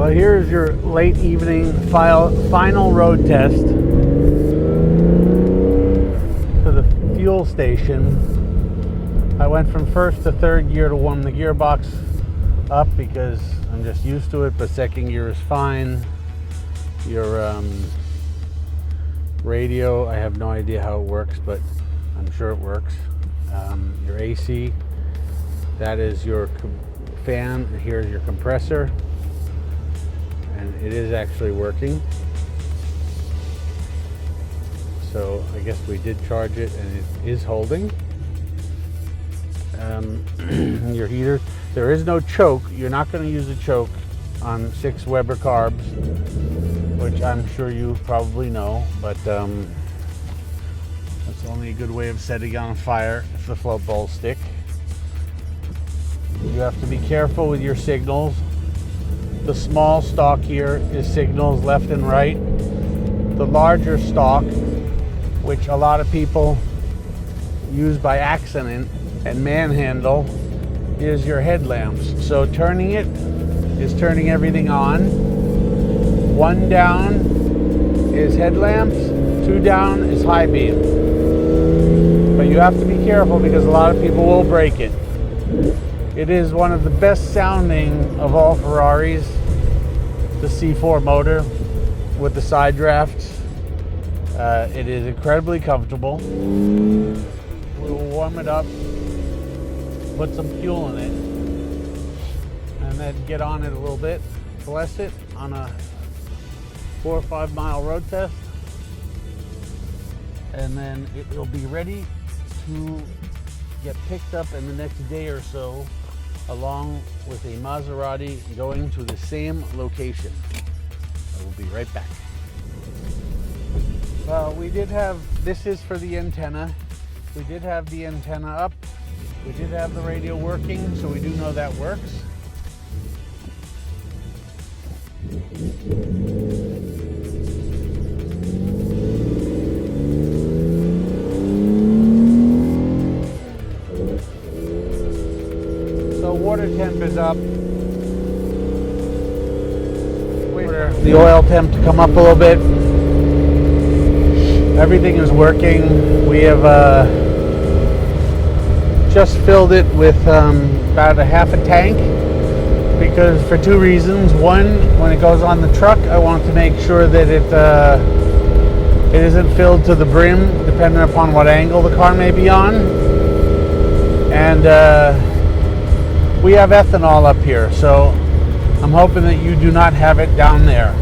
Well, here's your late evening final road test to the fuel station. I went from first to third gear to warm the gearbox up because I'm just used to it, but second gear is fine. Your radio, I have no idea how it works, but I'm sure it works. Your AC, that is your fan, and here's your compressor. And it is actually working. So I guess we did charge it and it is holding. Your heater, there is no choke. You're not going to use a choke on 6 Weber carbs, which I'm sure you probably know, but that's only a good way of setting on fire if the float balls stick. You have to be careful with your signals. The small stalk here is signals left and right. The larger stalk, which a lot of people use by accident and manhandle, is your headlamps. So turning it is turning everything on. 1 down is headlamps, 2 down is high beam. But you have to be careful because a lot of people will break it. It is one of the best sounding of all Ferraris, the C4 motor with the side drafts. It is incredibly comfortable. We'll warm it up, put some fuel in it, and then get on it a little bit, bless it on a 4 or 5 mile road test, and then it will be ready to get picked up in the next day or so, along with a Maserati going to the same location. I will be right back. Well, we did have, this is for the antenna. We did have the antenna up. We did have the radio working, so we do know that works. Water temp is up. Wait for the oil temp to come up a little bit. Everything is working. We have just filled it with about a half a tank, because for 2 reasons. One, when it goes on the truck, I want to make sure that it isn't filled to the brim, depending upon what angle the car may be on. And we have ethanol up here, so I'm hoping that you do not have it down there.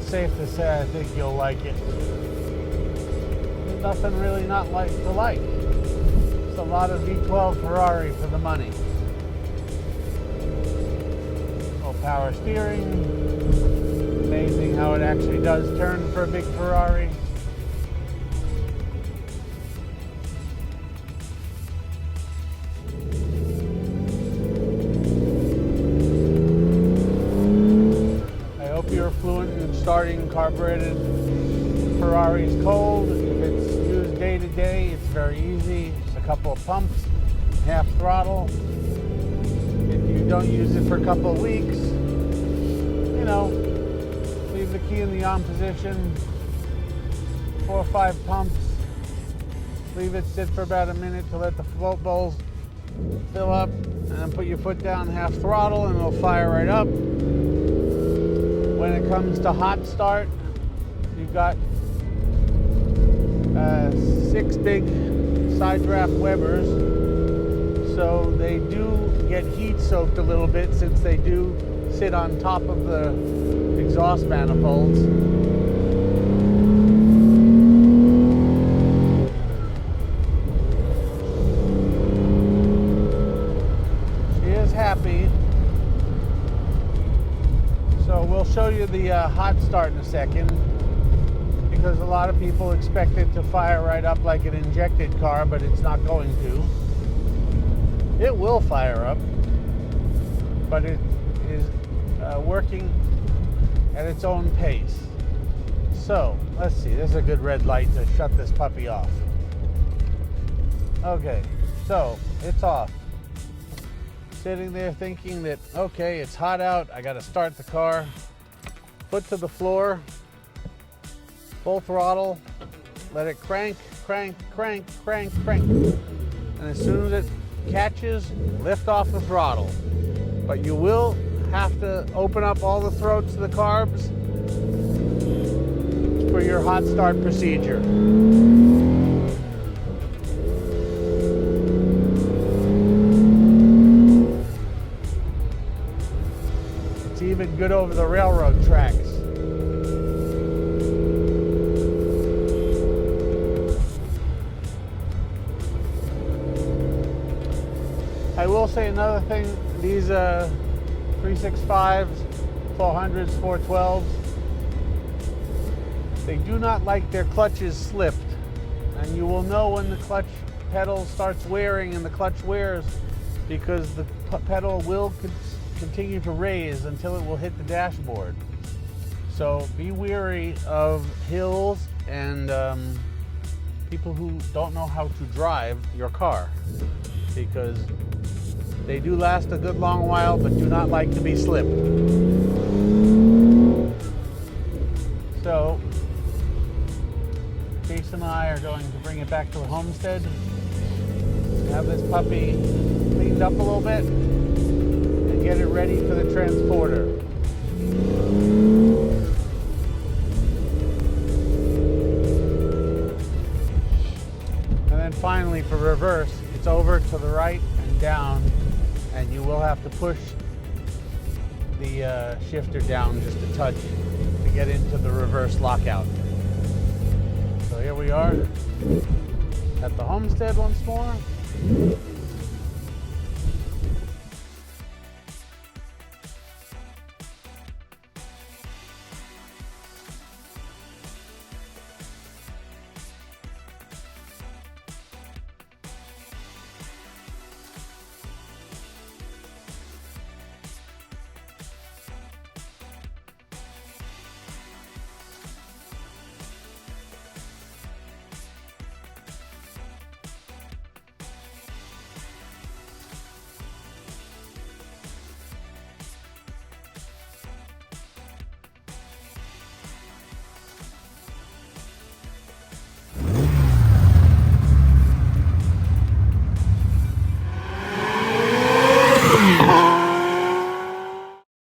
Safe to say, I think you'll like it. There's nothing really not like to like. It's a lot of V12 Ferrari for the money. Little power steering. Amazing how it actually does turn for a big Ferrari. You're fluent in starting carbureted Ferraris cold. If it's used day to day, it's very easy. Just a couple of pumps, half throttle. If you don't use it for a couple of weeks, you know, leave the key in the on position, 4 or 5 pumps, leave it sit for about a minute to let the float bowls fill up, and then put your foot down half throttle and it'll fire right up. When it comes to hot start, you've got 6 big side draft Webers, so they do get heat soaked a little bit since they do sit on top of the exhaust exhaust manifolds. She is happy. So we'll show you the hot start in a second, because a lot of people expect it to fire right up like an injected car, but it's not going to. It will fire up, but it is working at its own pace. So let's see, this is a good red light to shut this puppy off. Okay, so it's off. Sitting there thinking that, okay, it's hot out, I gotta start the car. Foot to the floor, full throttle, let it crank, crank, crank, crank, crank. And as soon as it catches, lift off the throttle. But you will have to open up all the throats of the carbs for your hot start procedure. It's even good over the railroad tracks. I will say another thing, these 365s, 400s, 412s, they do not like their clutches slipped. And you will know when the clutch pedal starts wearing and the clutch wears, because the pedal will continue to raise until it will hit the dashboard. So be wary of hills and people who don't know how to drive your car, because they do last a good long while, but do not like to be slipped. So, Chase and I are going to bring it back to the homestead, have this puppy cleaned up a little bit, and get it ready for the transporter. And then finally, for reverse, it's over to the right and down, and you will have to push the shifter down just a touch to get into the reverse lockout. So here we are at the homestead once more.